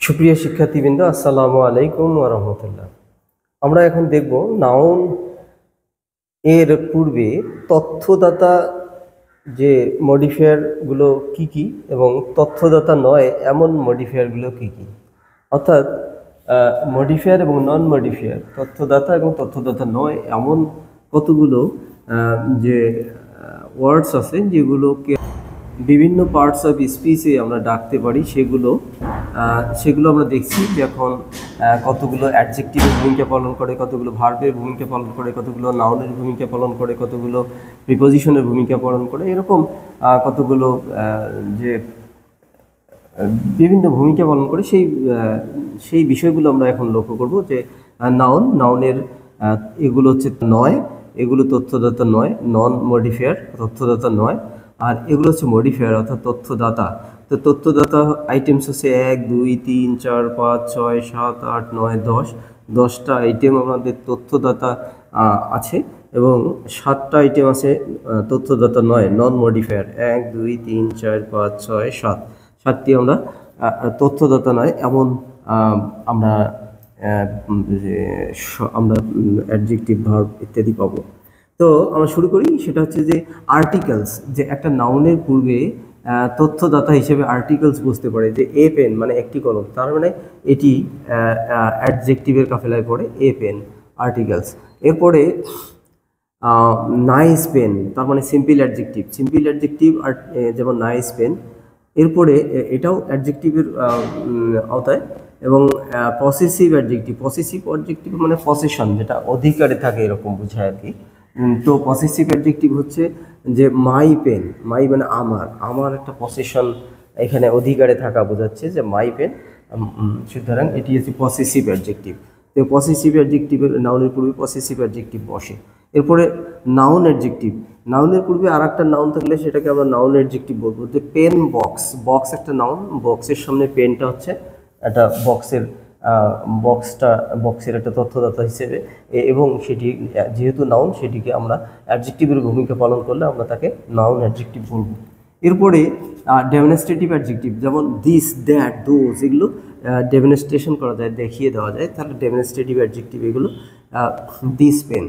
সুপ্রিয় শিক্ষার্থীবৃন্দ, আসসালামু আলাইকুম ওয়া রাহমাতুল্লাহ। আমরা এখন দেখব নাউন এর পূর্বে তথ্যদাতা যে মডিফায়ারগুলো কি কি এবং তথ্যদাতা নয় এমন মডিফায়ারগুলো কি কি, অর্থাৎ মডিফায়ার এবং নন মডিফায়ার, তথ্যদাতা এবং তথ্যদাতা নয় এমন কতগুলো যে ওয়ার্ডস আছে যেগুলোকে বিভিন্ন পার্টস অফ স্পিচে আমরা ডাকতে পারি। সেগুলো আমরা দেখছি যে এখন কতগুলো অ্যাডজেক্টিভের ভূমিকা পালন করে, কতগুলো ভার্বের ভূমিকা পালন করে, কতগুলো নাউনের ভূমিকা পালন করে, কতগুলো প্রিপোজিশনের ভূমিকা পালন করে, এরকম কতগুলো যে বিভিন্ন ভূমিকা পালন করে সেই বিষয়গুলো আমরা এখন লক্ষ্য করব। যে নাউনের এগুলো হচ্ছে নয়, এগুলো তথ্যদাতা নয়, নন মডিফায়ার, তথ্যদাতা নয়। আর এগুলো হচ্ছে মডিফায়ার অর্থাৎ তথ্যদাতা। তো তথ্যদাতা আইটেমস হচ্ছে 1, 2, 3, 4, 5, 6, 7, 8, 9, 10। 10টা আইটেম আমাদের তথ্যদাতা আছে এবং 7টা আইটেম আছে তথ্যদাতা নয়, নন মডিফায়ার। 1, 2, 3, 4, 5, 6, 7, 7টি আমরা তথ্যদাতা নয় এমন আমরা অ্যাডজেক্টিভ, ভার্ব ইত্যাদি পাবো। তো আমরা শুরু করি। সেটা হচ্ছে যে আর্টিকেলস, যে একটা নাউনের পূর্বে তথ্যদাতা হিসেবে আর্টিকেলস বুঝতে পারে যে এ পেন মানে একটি কলম, তার মানে এটি অ্যাডজেক্টিভের কাফেলায় পড়ে, এ পেন, আর্টিকেলস। এরপরে নাইস পেন, তার মানে সিম্পল অ্যাডজেক্টিভ, যেমন নাইস পেন। এরপরে এটাও অ্যাডজেক্টিভের আওতায়। এবং পসেসিভ অ্যাডজেক্টিভ মানে পসেশন, যেটা অধিকারে থাকে এরকম বোঝায় আর কি। তো পসেসিভ অ্যাডজেক্টিভ হচ্ছে যে মাই পেন, মাই মানে আমার একটা পসেশন এখানে অধিকারে থাকা বোঝাচ্ছে যে মাই পেন, সুতরাং এটি হচ্ছে পসেসিভ অ্যাডজেক্টিভ। তো পসেসিভ অ্যাডজেক্টিভের নাউনের পূর্বে পসেসিভ অ্যাডজেক্টিভ বসে। এরপরে নাউন অ্যাডজেক্টিভ, নাউনের পূর্বে আর একটা নাউন থাকলে সেটাকে আমরা নাউন অ্যাডজেক্টিভ বলবো। যে পেন বক্স একটা নাউন, বক্সের সামনে পেনটা হচ্ছে একটা বক্সের একটা তথ্যদাতা হিসেবে, এবং সেটি যেহেতু নাউন সেটিকে আমরা অ্যাডজেক্টিভের ভূমিকা পালন করলে আমরা তাকে নাউন অ্যাডজেক্টিভ বলবো। এরপরে ডেমনস্ট্রেটিভ অ্যাডজেক্টিভ, যেমন দিস, দ্যাট, দোজ, এগুলো ডেমনস্ট্রেশন করা যায়, দেখিয়ে দেওয়া যায়, তাহলে ডেমনস্ট্রেটিভ অ্যাডজেক্টিভ এগুলো। This pen,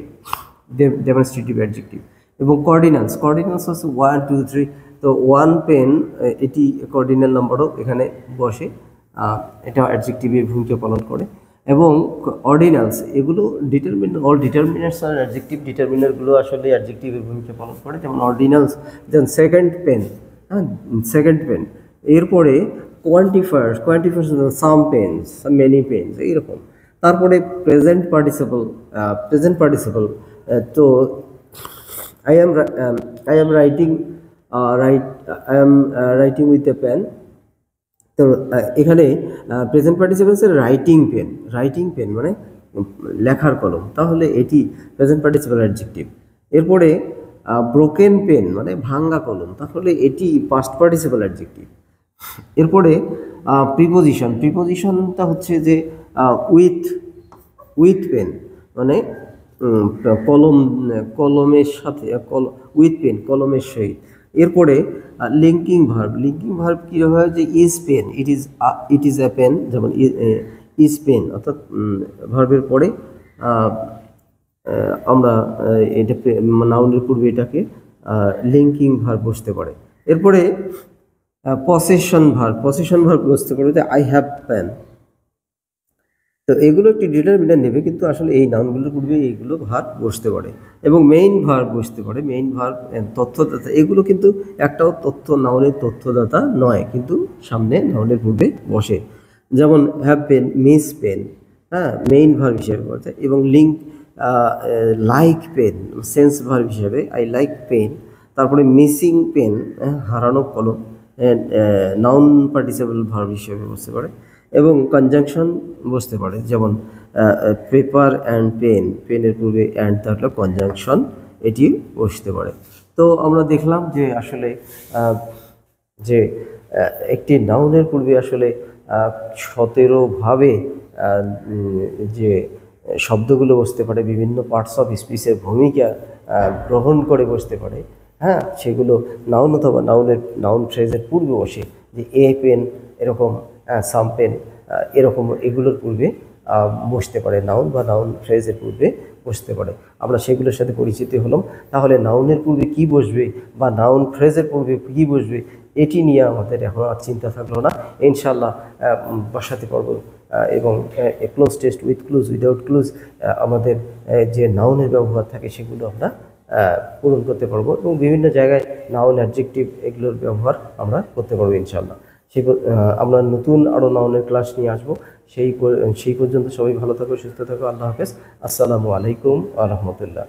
demonstrative adjective. এবং কর্ডিনালস হচ্ছে 1, 2, 3। তো 1 পেন, এটি কর্ডিনাল নাম্বারও এখানে বসে, এটা অ্যাডজেক্টিভের ভূমিকা পালন করে। এবং অর্ডিনালস, এগুলো অল ডিটারমিনার্স আর অ্যাডজেক্টিভ ডিটারমিনারগুলো আসলে অ্যাডজেক্টিভের ভূমিকা পালন করে, যেমন অর্ডিনালস, যেমন সেকেন্ড পেন। এরপরে quantifiers, some pens, many pens, এইরকম। তারপরে প্রেজেন্ট পার্টিসিপল, তো I am writing with a pen. তো এখানে প্রেজেন্ট পার্টিসিপেন্সের রাইটিং পেন মানে লেখার কলম, তাহলে এটি প্রেজেন্ট পার্টিসিপল অ্যাডজেক্টিভ। এরপরে ব্রোকেন পেন মানে ভাঙ্গা কলম, তাহলে এটি পাস্ট পার্টিসিপল অ্যাডজেক্টিভ। এরপরে প্রিপোজিশনটা হচ্ছে যে উইথ পেন মানে কলমের সাথে, উইথ পেন কলমের সহিত। এরপরে লিঙ্কিং ভার্ব কীভাবে হয়, যে is pen, it is a pen, যেমন ইজ পেন, অর্থাৎ ভার্বের পরে আমরা এটা নাউনের পূর্বে এটাকে লিঙ্কিং ভার্ব বসতে পারে। এরপরে পসেশন ভার্ব বসতে পারে, যে আই হ্যাভ পেন। তো এগুলো একটি ডিটারমিনার নেবে, কিন্তু আসলে এই নাউনগুলোর পূর্বে এইগুলো ভার্ব বসতে পারে। এবং মেইন ভার্ব বসতে পারে, মেইন ভার্ব তথ্যদাতা, এগুলো কিন্তু একটাও নাউনের তথ্যদাতা নয়, কিন্তু সামনে নাউনের পূর্বে বসে। যেমন have pen, miss pen, main verb হিসেবে বসে। এবং লাইক পেন সেন্স ভার্ব হিসেবে, আই লাইক পেন। তারপরে মিসিং পেন, হারানো কলম, নাউন পার্টিসিপল ভার্ব হিসেবে বসতে পারে। এবং কনজাংশন বসতে পারে, যেমন পেপার অ্যান্ড পেনের পূর্বে অ্যান্ড থাকলে কনজাংশন এটি বসতে পারে। তো আমরা দেখলাম যে আসলে যে একটি নাউনের পূর্বে আসলে 17ভাবে যে শব্দগুলো বসতে পারে, বিভিন্ন পার্টস অফ স্পিচের ভূমিকা গ্রহণ করে বসতে পারে। সেগুলো নাউন অথবা নাউন ফ্রেজের পূর্বে বসে, যে এ পেন, এরকম সাম পেন, এরকম এগুলোর পূর্বে বসতে পারে, নাউন বা নাউন ফ্রেজের পূর্বে বসতে পারে। আমরা সেগুলোর সাথে পরিচিত হলাম। তাহলে নাউনের পূর্বে কি বসবে বা নাউন ফ্রেজের পূর্বে কি বসবে এটি নিয়ে আমাদের এখন আর চিন্তা থাকলো না, ইনশাল্লাহ বসাতে পারবো। এবং cloze test, with clues, without clues, আমাদের যে নাউনের ব্যবহার থাকে সেগুলো আমরা পূরণ করতে পারবো এবং বিভিন্ন জায়গায় নাউন, অ্যাডজেক্টিভ এগুলোর ব্যবহার আমরা করতে পারবো ইনশাল্লাহ। আমরা নতুন আরও নাউনের ক্লাস নিয়ে আসবো। সেই পর্যন্ত সবাই ভালো থাকো, সুস্থ থাকো। আল্লাহ হাফেজ। আসসালামু আলাইকুম ওয়া রাহমাতুল্লাহ।